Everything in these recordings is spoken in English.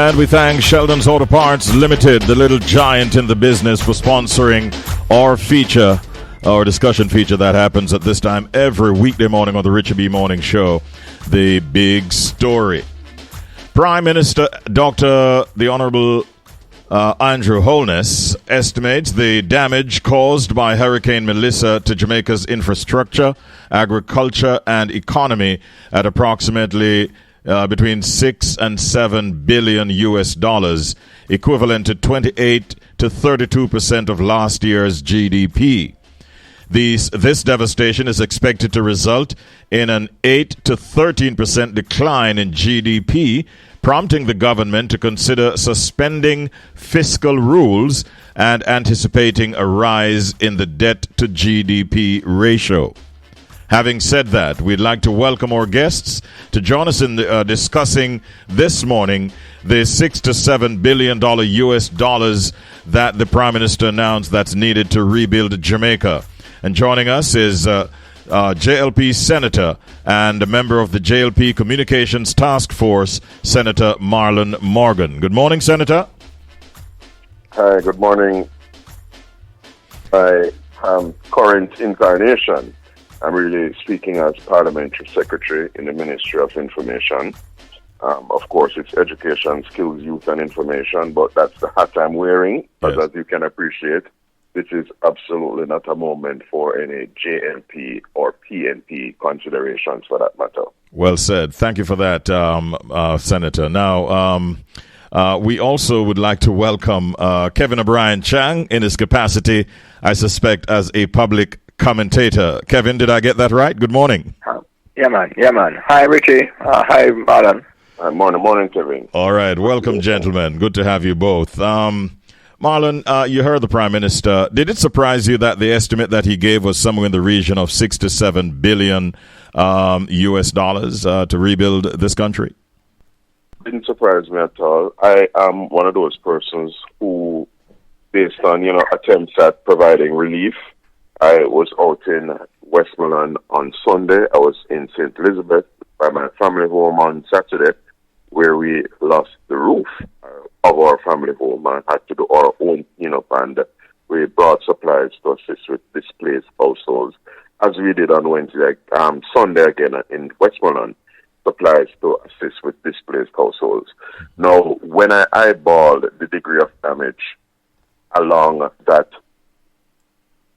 And we thank Sheldon's Auto Parts Limited, the little giant in the business, for sponsoring our discussion feature that happens at this time every weekday morning on the Richie B. Morning Show, The Big Story. Prime Minister the Honorable Andrew Holness estimates the damage caused by Hurricane Melissa to Jamaica's infrastructure, agriculture, and economy at approximately between 6 and 7 billion US dollars, equivalent to 28 to 32% of last year's GDP. This devastation is expected to result in an 8 to 13% decline in GDP, prompting the government to consider suspending fiscal rules and anticipating a rise in the debt to GDP ratio. Having said that, we'd like to welcome our guests to join us in discussing this morning the $6 to $7 billion US dollars that the Prime Minister announced that's needed to rebuild Jamaica. And joining us is JLP Senator and a member of the JLP Communications Task Force, Senator Marlon Morgan. Good morning, Senator. Hi, good morning. I am current incarnation. I'm really speaking as Parliamentary Secretary in the Ministry of Information. Of course, it's Education, Skills, Youth and Information, but that's the hat I'm wearing. Yes. As you can appreciate, this is absolutely not a moment for any JLP or PNP considerations for that matter. Well said. Thank you for that, Senator. Now, we also would like to welcome Kevin O'Brien Chang in his capacity, I suspect, as a public commentator. Kevin, did I get that right? Good morning. Yeah, man. Hi, Richie. Hi, Marlon. Morning, Kevin. All right. Welcome, gentlemen. Good to have you both. Marlon, you heard the Prime Minister. Did it surprise you that the estimate that he gave was somewhere in the region of 6 to 7 billion US dollars to rebuild this country? Didn't surprise me at all. I am one of those persons who, based on, attempts at providing relief, I was out in Westmoreland on Sunday. I was in St. Elizabeth by my family home on Saturday, where we lost the roof of our family home and had to do our own cleanup, and we brought supplies to assist with displaced households, as we did on Sunday again in Westmoreland, supplies to assist with displaced households. Now, when I eyeballed the degree of damage along that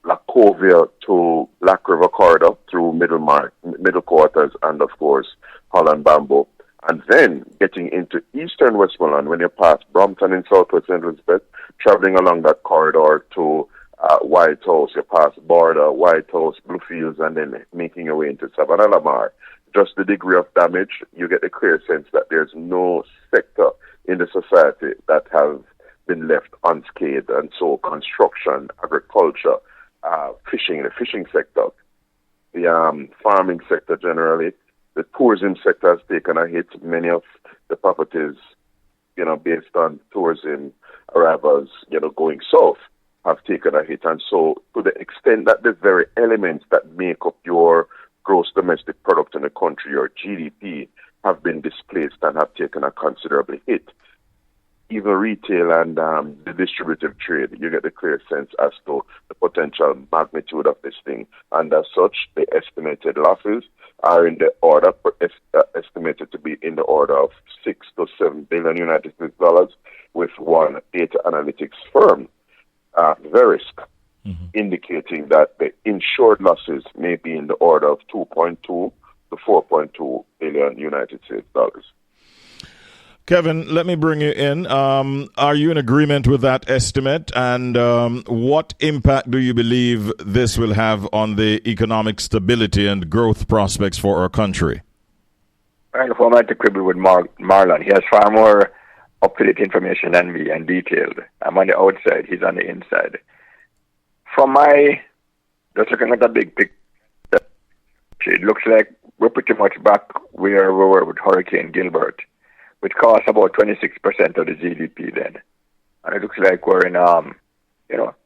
Lacovia to Black River corridor through middle quarters and, of course, Holland Bamboo, and then getting into eastern Westmoreland, when you pass Brompton in southwest St. Elizabeth, traveling along that corridor to White House, you pass Border, White House, Bluefields, and then making your way into Savannah Lamar. Just the degree of damage, you get a clear sense that there's no sector in the society that have been left unscathed, and so construction, agriculture, fishing, the fishing sector, the farming sector generally, the tourism sector has taken a hit. Many of the properties, based on tourism arrivals, going south, have taken a hit. And so to the extent that the very elements that make up your gross domestic product in the country, your GDP, have been displaced and have taken a considerable hit. Even retail and the distributive trade, you get the clear sense as to the potential magnitude of this thing. And as such, the estimated losses are in the order, estimated to be in the order of 6 to 7 billion United States dollars, with one data analytics firm, Verisk, indicating that the insured losses may be in the order of 2.2 to 4.2 billion United States dollars. Kevin, let me bring you in. Are you in agreement with that estimate? And what impact do you believe this will have on the economic stability and growth prospects for our country? Well, if I'm at the quibble with Marlon, he has far more up-to-date information than me and detailed. I'm on the outside, he's on the inside. From just looking at the big picture, it looks like we're pretty much back where we were with Hurricane Gilbert, which cost about 26% of the GDP then. And it looks like we're in,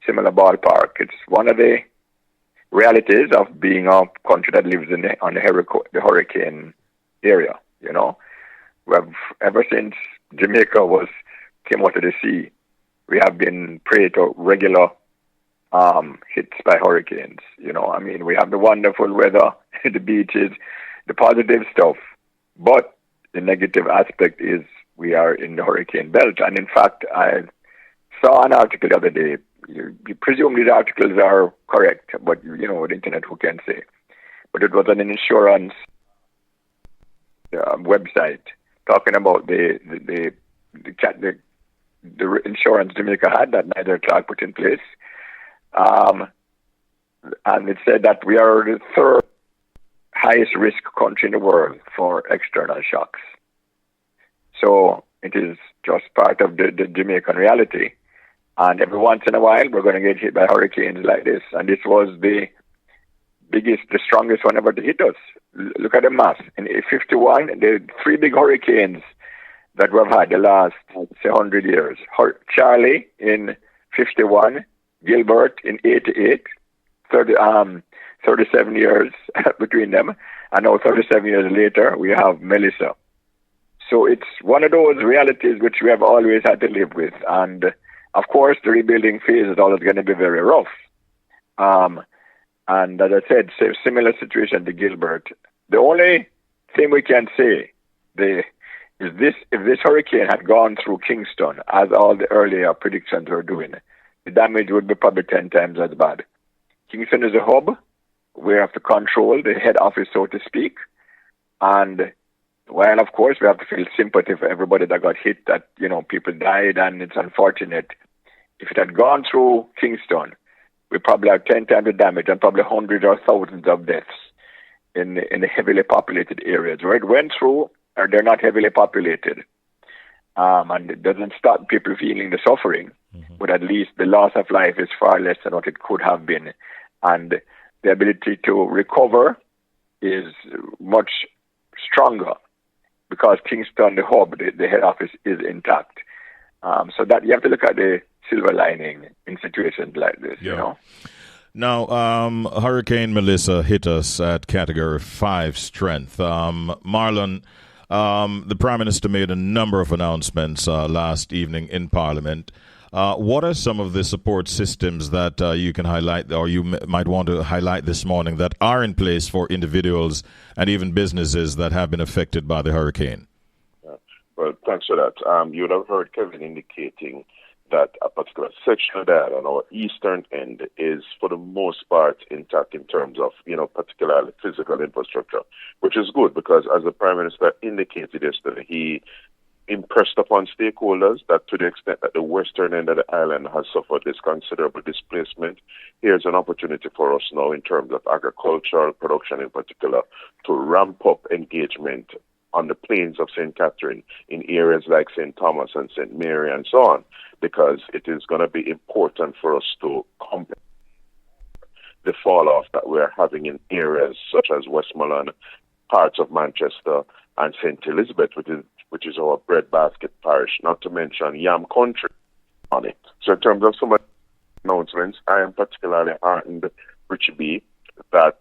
similar ballpark. It's one of the realities of being a country that lives on the hurricane area, We have, ever since Jamaica came out of the sea, we have been prey to regular hits by hurricanes. I mean, we have the wonderful weather, the beaches, the positive stuff, but the negative aspect is we are in the hurricane belt. And in fact, I saw an article the other day. You presume these articles are correct, but the internet, who can say? But it was on an insurance website talking about the insurance Jamaica had that neither Clark put in place. And it said that we are the third highest risk country in the world for external shocks. So it is just part of the Jamaican reality. And every once in a while, we're going to get hit by hurricanes like this. And this was the strongest one ever to hit us. Look at the mass. In 51, the three big hurricanes that we've had the last, say, 100 years. Charlie in 51, Gilbert in 88, 37 years between them. And now 37 years later, we have Melissa. So it's one of those realities which we have always had to live with. And, of course, the rebuilding phase is always going to be very rough. And as I said, similar situation to Gilbert. The only thing we can say is if this hurricane had gone through Kingston, as all the earlier predictions were doing, the damage would be probably 10 times as bad. Kingston is a hub. We have to control the head office, so to speak. And while, of course, we have to feel sympathy for everybody that got hit, that, people died, and it's unfortunate. If it had gone through Kingston, we probably have 10 times the damage and probably hundreds or thousands of deaths in the heavily populated areas. Where it went through, or they're not heavily populated. And it doesn't stop people feeling the suffering, but at least the loss of life is far less than what it could have been. And the ability to recover is much stronger because Kingston, the hub, the head office is intact. So that you have to look at the silver lining in situations like this, Now, Hurricane Melissa hit us at Category 5 strength. Marlon, the Prime Minister made a number of announcements last evening in Parliament. What are some of the support systems that you can highlight, or you might want to highlight this morning, that are in place for individuals and even businesses that have been affected by the hurricane? Well, thanks for that. You would have heard Kevin indicating that a particular section of that on our eastern end is, for the most part, intact in terms of, particularly physical infrastructure, which is good because, as the Prime Minister indicated yesterday, he impressed upon stakeholders that to the extent that the western end of the island has suffered this considerable displacement, here's an opportunity for us now in terms of agricultural production in particular to ramp up engagement on the plains of St. Catherine in areas like St. Thomas and St. Mary and so on, because it is going to be important for us to compensate the fall-off that we're having in areas such as Westmoreland, parts of Manchester, and St. Elizabeth, which is our breadbasket parish, not to mention Yam Country on it. So in terms of some announcements, I am particularly heartened, Richie B., that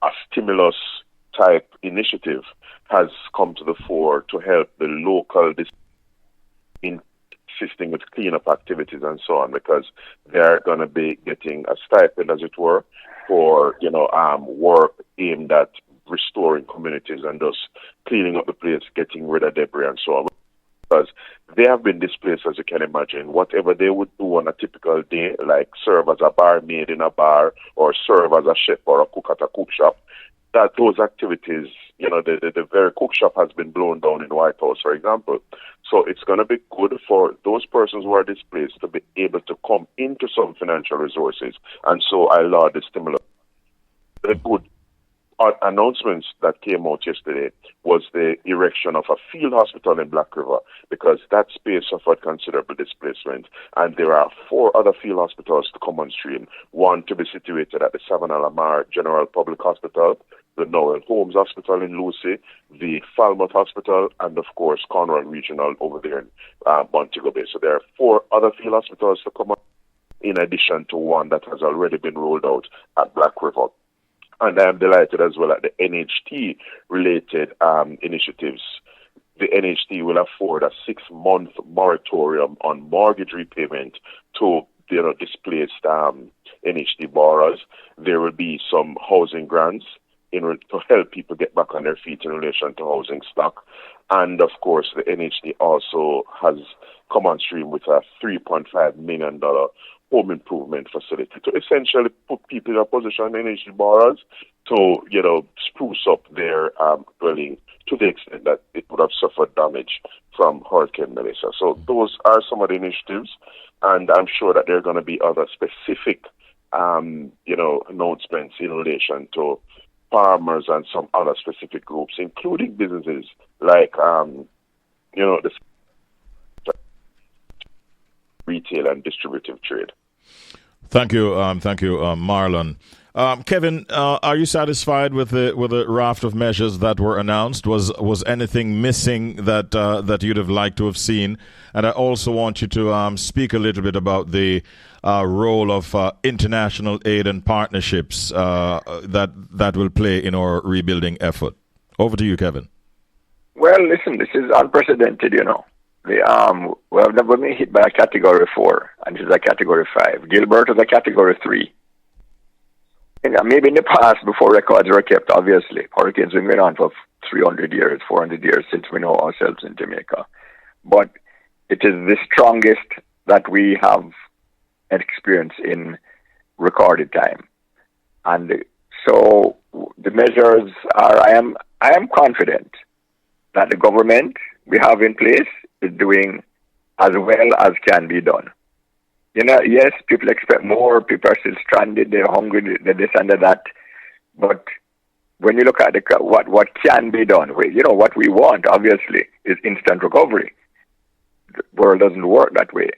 a stimulus-type initiative has come to the fore to help the local in assisting with cleanup activities and so on, because they're going to be getting a stipend, as it were, for work aimed at restoring communities and thus cleaning up the place, getting rid of debris and so on. Because they have been displaced, as you can imagine. Whatever they would do on a typical day, like serve as a barmaid in a bar or serve as a chef or a cook at a cook shop, that those activities, the very cook shop has been blown down in White House, for example. So it's going to be good for those persons who are displaced to be able to come into some financial resources. And so I laud the stimulus. The good announcements that came out yesterday was the erection of a field hospital in Black River, because that space suffered considerable displacement, and there are 4 other field hospitals to come on stream. One to be situated at the Savannah Lamar General Public Hospital, the Noel Holmes Hospital in Lucy, the Falmouth Hospital, and of course Conroe Regional over there in Montego Bay. So there are 4 other field hospitals to come on, in addition to one that has already been rolled out at Black River. And I am delighted as well at the NHT-related initiatives the NHT will afford a 6-month moratorium on mortgage repayment to displaced NHT borrowers. There will be some housing grants to help people get back on their feet in relation to housing stock. And of course, the NHT also has come on stream with a $3.5 million home improvement facility to essentially put people in a position, NHT borrowers, to, spruce up their dwelling to the extent that it would have suffered damage from Hurricane Melissa. So those are some of the initiatives, and I'm sure that there are going to be other specific, announcements in relation to farmers and some other specific groups, including businesses like, the retail and distributive trade. Thank you, Marlon. Kevin, are you satisfied with the raft of measures that were announced? Was anything missing that you'd have liked to have seen? And I also want you to speak a little bit about the role of international aid and partnerships that will play in our rebuilding effort. Over to you, Kevin. Well, listen, this is unprecedented, We have never been hit by a Category 4, and this is a Category 5. Gilbert is a Category 3. Maybe in the past, before records were kept, obviously, hurricanes have been going on for 300 years, 400 years since we know ourselves in Jamaica. But it is the strongest that we have experienced in recorded time. And so the measures are, I am confident that the government we have in place is doing as well as can be done. Yes, people expect more, people are still stranded, they're hungry, they're this and that. But when you look at what can be done, what we want, obviously, is instant recovery. The world doesn't work that way.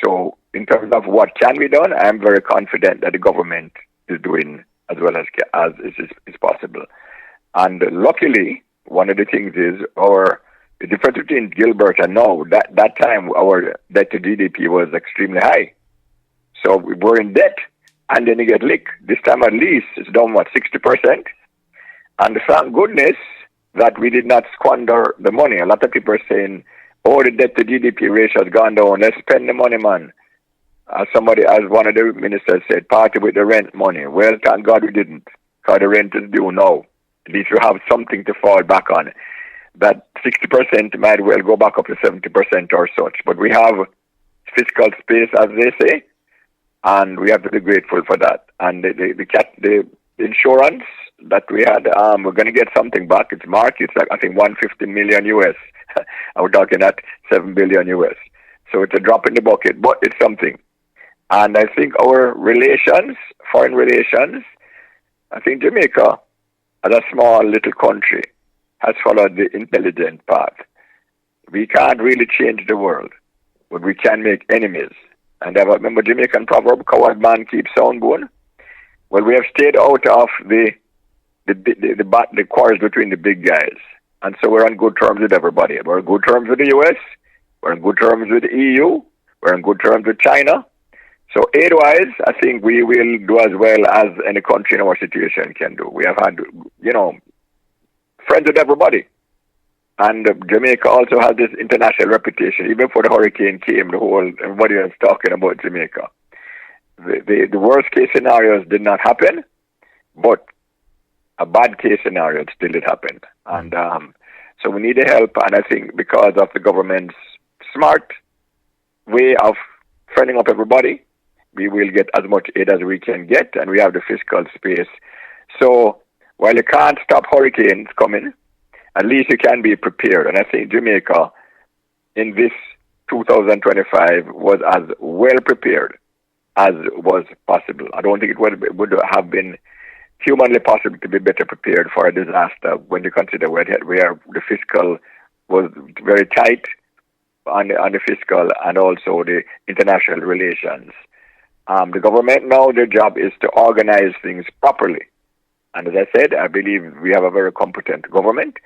So in terms of what can be done, I am very confident that the government is doing as well as is possible. And luckily, one of the things is the difference between Gilbert and now, that time our debt to GDP was extremely high. So we were in debt, and then you get licked. This time at least it's down, 60%? And thank goodness that we did not squander the money. A lot of people are saying, the debt to GDP ratio has gone down. Let's spend the money, man. As one of the ministers said, party with the rent money. Well, thank God we didn't, because the rent is due now. At least you have something to fall back on. That 60% might well go back up to 70% or such. But we have fiscal space, as they say, and we have to be grateful for that. And the insurance that we had, we're going to get something back. It's marked. It's like, I think, $150 million US. And we're talking at $7 billion US. So it's a drop in the bucket, but it's something. And I think our foreign relations, I think Jamaica, as a small little country, has followed the intelligent path. We can't really change the world, but we can make enemies. And I remember Jamaican proverb, coward man keeps sound bone. Well, we have stayed out of the quarrels between the big guys. And so we're on good terms with everybody. We're on good terms with the US. We're on good terms with the EU. We're on good terms with China. So aid-wise, I think we will do as well as any country in our situation can do. We have had, friends with everybody. And Jamaica also has this international reputation. Even before the hurricane came, everybody was talking about Jamaica. The worst case scenarios did not happen, but a bad case scenario still did happen. And so we need the help, and I think because of the government's smart way of friending up everybody, we will get as much aid as we can get, and we have the fiscal space. So while you can't stop hurricanes coming, at least you can be prepared. And I think Jamaica in this 2025 was as well prepared as was possible. I don't think it would have been humanly possible to be better prepared for a disaster when you consider where the fiscal was very tight on the fiscal and also the international relations. The government now, their job is to organize things properly. And as I said, I believe we have a very competent government.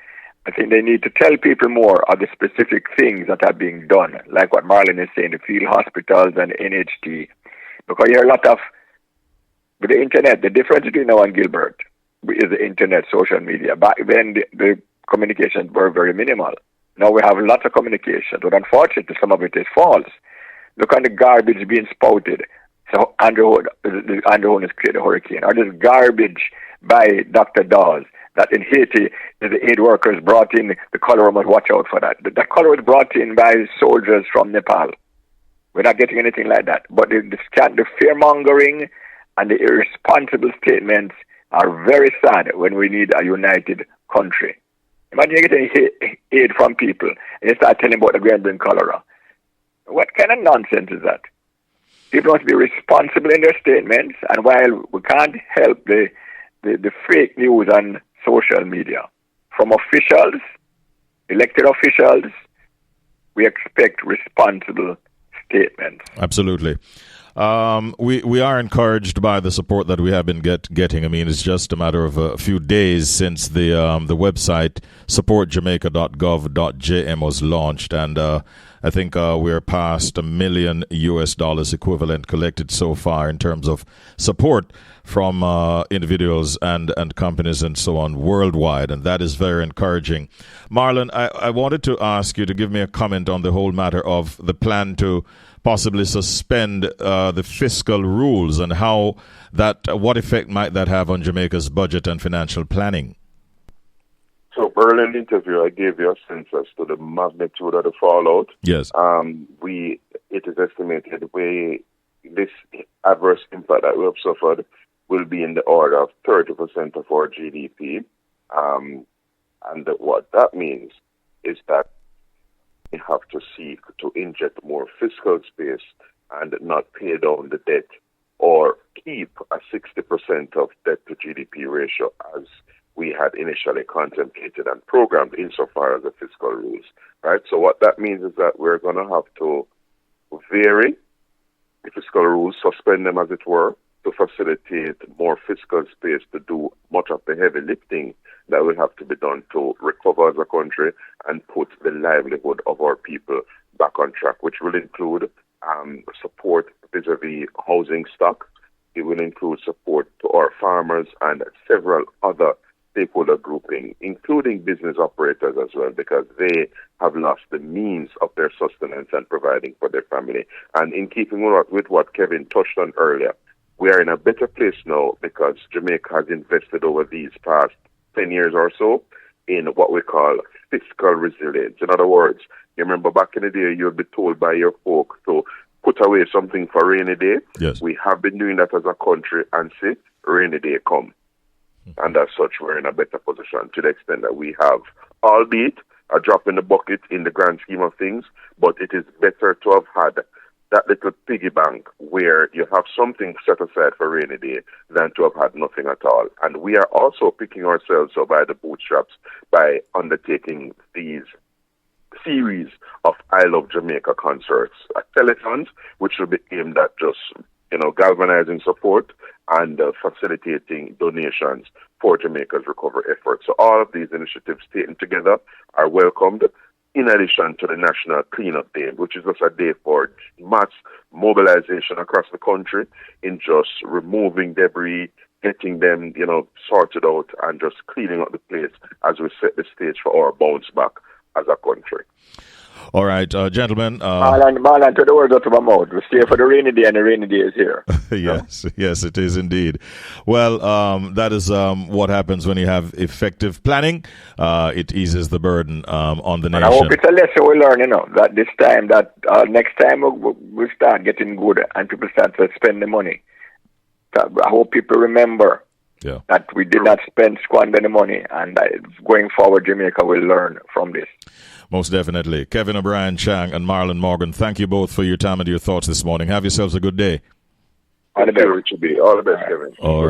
I think they need to tell people more of the specific things that are being done, like what Marlon is saying, the field hospitals and NHT. Because you hear a lot of, with the internet, the difference between now and Gilbert is the internet, social media. Back then, the communications were very minimal. Now we have lots of communication, but unfortunately some of it is false. Look at the garbage being spouted. So Andrew has created a hurricane. Or this garbage by Dr. Dawes that in Haiti the aid workers brought in the cholera. Must watch out for that. The cholera was brought in by soldiers from Nepal. We're not getting anything like that. But the fear-mongering and the irresponsible statements are very sad when we need a united country. Imagine you getting aid from people and you start telling about the Grand cholera. What kind of nonsense is that? People must be responsible in their statements, and while we can't help the fake news on social media, from officials, elected officials, we expect responsible statements. Absolutely. We are encouraged by the support that we have been getting. I mean, it's just a matter of a few days since the website supportjamaica.gov.jm was launched, and I think we're past $1 million equivalent collected so far in terms of support from individuals and companies and so on worldwide, and that is very encouraging. Marlon, I wanted to ask you to give me a comment on the whole matter of the plan to possibly suspend the fiscal rules and what effect might that have on Jamaica's budget and financial planning? So early in the interview, I gave you a sense as to the magnitude of the fallout. Yes. It is estimated this adverse impact that we have suffered will be in the order of 30% of our GDP. And what that means is that we have to seek to inject more fiscal space and not pay down the debt or keep a 60% of debt to GDP ratio as we had initially contemplated and programmed insofar as the fiscal rules, right? So what that means is that we're going to have to vary the fiscal rules, suspend them as it were, to facilitate more fiscal space to do much of the heavy lifting that will have to be done to recover as a country and put the livelihood of our people back on track, which will include support vis-a-vis housing stock. It will include support to our farmers and several other stakeholder grouping, including business operators as well, because they have lost the means of their sustenance and providing for their family. And in keeping with what Kevin touched on earlier, we are in a better place now because Jamaica has invested over these past 10 years or so in what we call fiscal resilience. In other words, you remember back in the day, you'll be told by your folk to put away something for rainy day. Yes. We have been doing that as a country and see rainy day come. And as such, we're in a better position to the extent that we have, albeit a drop in the bucket in the grand scheme of things, but it is better to have had that little piggy bank where you have something set aside for rainy day than to have had nothing at all. And we are also picking ourselves up by the bootstraps by undertaking these series of I Love Jamaica concerts, telethons, which will be aimed at just, galvanizing support and facilitating donations for Jamaica's recovery efforts. So all of these initiatives taken together are welcomed, in addition to the National Cleanup Day, which is just a day for mass mobilization across the country in just removing debris, getting them, sorted out, and just cleaning up the place as we set the stage for our bounce back as a country. All right, gentlemen. Marlon, to the words out of my mouth. We stay for the rainy day, and the rainy day is here. Yes, it is indeed. Well, that is what happens when you have effective planning. It eases the burden on the nation. And I hope it's a lesson we learn, that this time, next time we start getting good and people start to spend the money. I hope people remember that we did not squander the money, and going forward, Jamaica will learn from this. Most definitely. Kevin O'Brien, Chang, and Marlon Morgan, thank you both for your time and your thoughts this morning. Have yourselves a good day. All the best, Richard B. All the best, Kevin. All right.